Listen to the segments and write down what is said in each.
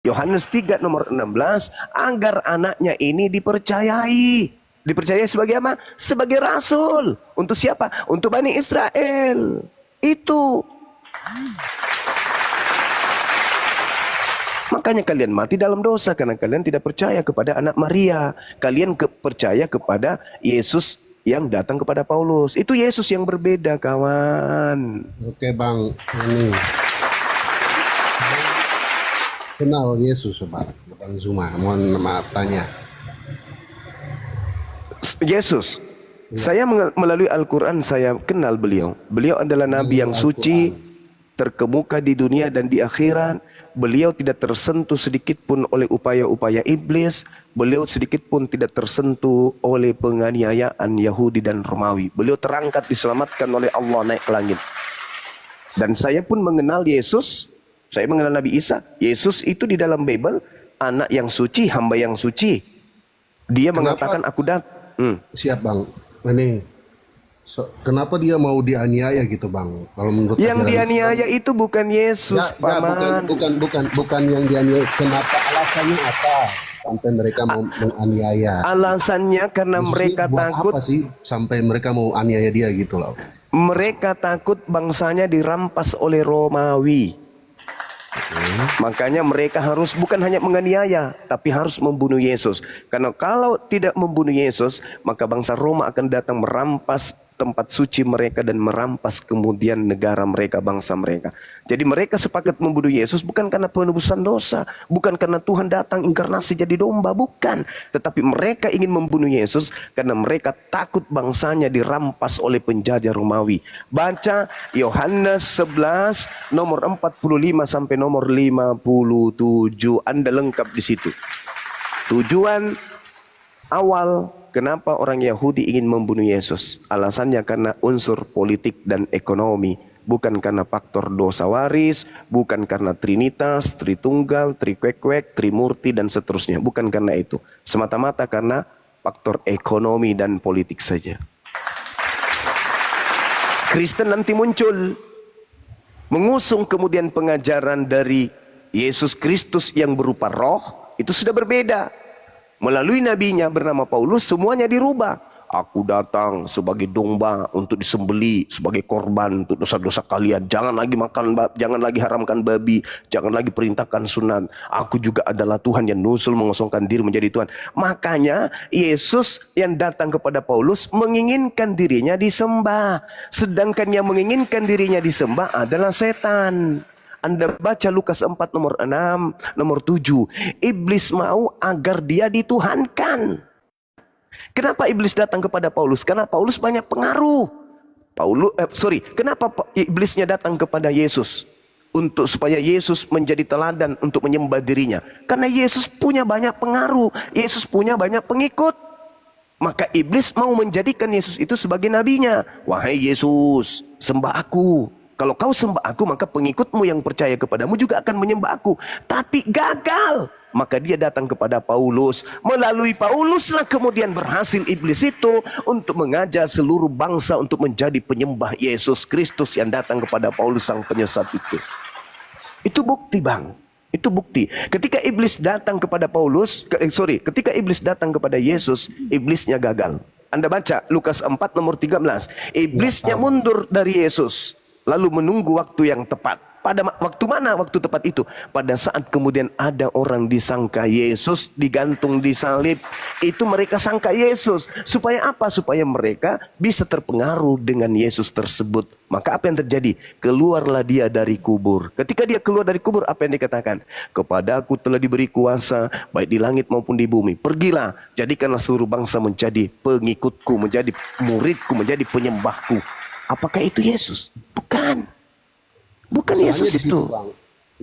Yohanes 3 nomor 16, agar anaknya ini dipercayai. Dipercayai sebagai apa? Sebagai rasul. Untuk siapa? Untuk Bani Israel. Itu. Makanya kalian mati dalam dosa karena kalian tidak percaya kepada anak Maria. Kalian percaya kepada Yesus yang datang kepada Paulus. Itu Yesus yang berbeda, kawan. Oke Bang, ini kenal Yesus Bang Zuma, mohon maaf tanya. Yesus, saya melalui Al-Quran saya kenal beliau. Beliau adalah Nabi yang suci, terkemuka di dunia dan di akhirat. Beliau tidak tersentuh sedikit pun oleh upaya-upaya iblis. Beliau sedikit pun tidak tersentuh oleh penganiayaan Yahudi dan Romawi. Beliau terangkat, diselamatkan oleh Allah, naik ke langit. Dan saya pun mengenal Yesus. Saya mengenal Nabi Isa. Yesus itu di dalam Bible anak yang suci, hamba yang suci. Dia mengatakan aku datang. Siap Bang, ini kenapa dia mau dianiaya gitu Bang? Kalau menurut yang ajaran dianiaya Islam, itu bukan Yesus, Paman. bukan yang dianiaya. Kenapa, alasannya apa sampai mereka mau menganiaya? Alasannya karena Yesus mereka buat takut. apa sih sampai mereka mau aniaya dia gitu loh? Mereka takut bangsanya dirampas oleh Romawi. Makanya mereka harus bukan hanya menganiaya, tapi harus membunuh Yesus. Karena kalau tidak membunuh Yesus, maka bangsa Roma akan datang merampas tempat suci mereka dan merampas kemudian negara mereka, bangsa mereka. Jadi mereka sepakat membunuh Yesus bukan karena penebusan dosa, bukan karena Tuhan datang inkarnasi jadi domba, bukan. Tetapi mereka ingin membunuh Yesus karena mereka takut bangsanya dirampas oleh penjajah Romawi. Baca Yohanes 11 nomor 45 sampai nomor 57. Anda lengkap di situ. Tujuan awal kenapa orang Yahudi ingin membunuh Yesus? Alasannya karena unsur politik dan ekonomi. Bukan karena faktor dosa waris, bukan karena Trinitas, Tritunggal, Trikwek-kwek, Trimurti, dan seterusnya. Bukan karena itu. Semata-mata karena faktor ekonomi dan politik saja. Kristen nanti muncul. Mengusung kemudian pengajaran dari Yesus Kristus yang berupa roh, itu sudah berbeda. Melalui nabinya bernama Paulus, semuanya dirubah. Aku datang sebagai domba untuk disembeli, sebagai korban untuk dosa-dosa kalian. Jangan lagi makan, jangan lagi haramkan babi, jangan lagi perintahkan sunat. Aku juga adalah Tuhan yang nusul mengosongkan diri menjadi Tuhan. Makanya Yesus yang datang kepada Paulus menginginkan dirinya disembah. Sedangkan yang menginginkan dirinya disembah adalah setan. Anda baca Lukas 4 nomor 6, nomor 7. Iblis mau agar dia dituhankan. Kenapa iblis datang kepada Paulus? Karena Paulus banyak pengaruh. Kenapa iblisnya datang kepada Yesus? Supaya Yesus menjadi teladan untuk menyembah dirinya. Karena Yesus punya banyak pengaruh. Yesus punya banyak pengikut. Maka iblis mau menjadikan Yesus itu sebagai nabinya. Wahai Yesus, sembah aku. Kalau kau sembah aku, maka pengikutmu yang percaya kepadamu juga akan menyembah aku. Tapi gagal. Maka dia datang kepada Paulus. Melalui Pauluslah kemudian berhasil iblis itu untuk mengajak seluruh bangsa untuk menjadi penyembah Yesus Kristus yang datang kepada Paulus sang penyesat itu. Itu bukti, Bang. Itu bukti. Ketika iblis datang kepada ketika iblis datang kepada Yesus, iblisnya gagal. Anda baca Lukas 4 nomor 13. Iblisnya mundur dari Yesus, lalu menunggu waktu yang tepat. Pada waktu mana waktu tepat itu? Pada saat kemudian ada orang disangka Yesus digantung di salib. Itu mereka sangka Yesus. Supaya apa? Supaya mereka bisa terpengaruh dengan Yesus tersebut. Maka apa yang terjadi? Keluarlah dia dari kubur. Ketika dia keluar dari kubur, apa yang dikatakan? Kepadaku telah diberi kuasa, baik di langit maupun di bumi. Pergilah, jadikanlah seluruh bangsa menjadi pengikutku, menjadi muridku, menjadi penyembahku. Apakah itu Yesus? Bukan. Bukan Yesus itu.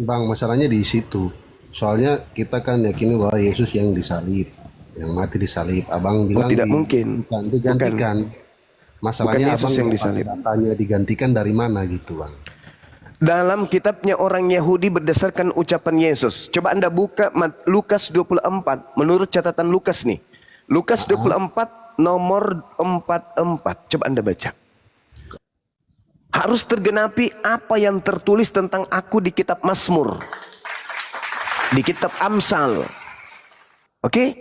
Bang, masalahnya di situ. Soalnya kita kan yakini bahwa Yesus yang disalib, yang mati disalib. Abang bilang tidak mungkin. Bukan, digantikan. Masalahnya Yesus abang yang disalib. Katanya digantikan dari mana gitu, Bang? Dalam kitabnya orang Yahudi berdasarkan ucapan Yesus. Coba Anda buka Lukas 24. Menurut catatan Lukas nih. Lukas 24 nomor 44. Coba Anda baca. Harus tergenapi apa yang tertulis tentang aku di kitab Mazmur. Di kitab Amsal. Oke?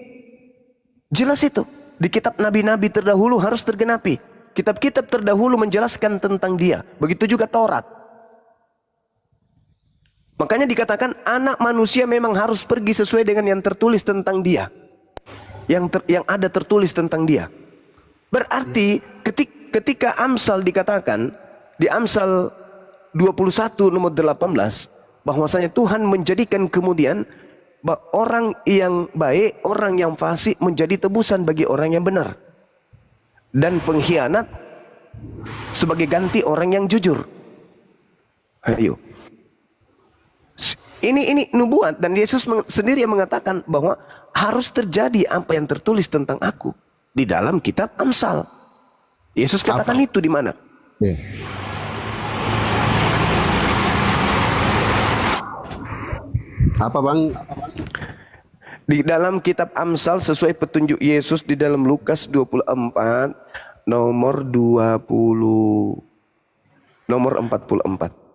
Jelas itu. Di kitab nabi-nabi terdahulu harus tergenapi. Kitab-kitab terdahulu menjelaskan tentang dia. Begitu juga Taurat. Makanya dikatakan anak manusia memang harus pergi sesuai dengan yang tertulis tentang dia. Yang ada tertulis tentang dia. Berarti ketika Amsal dikatakan, di Amsal 21 nomor 18, bahwasanya Tuhan menjadikan kemudian orang yang baik, orang yang fasik menjadi tebusan bagi orang yang benar. Dan pengkhianat sebagai ganti orang yang jujur. Ayo. Ini nubuat, dan Yesus sendiri yang mengatakan bahwa harus terjadi apa yang tertulis tentang aku di dalam kitab Amsal. Yesus katakan Apa? itu di mana? Apa Bang? Di dalam kitab Amsal sesuai petunjuk Yesus di dalam Lukas 24 nomor 44.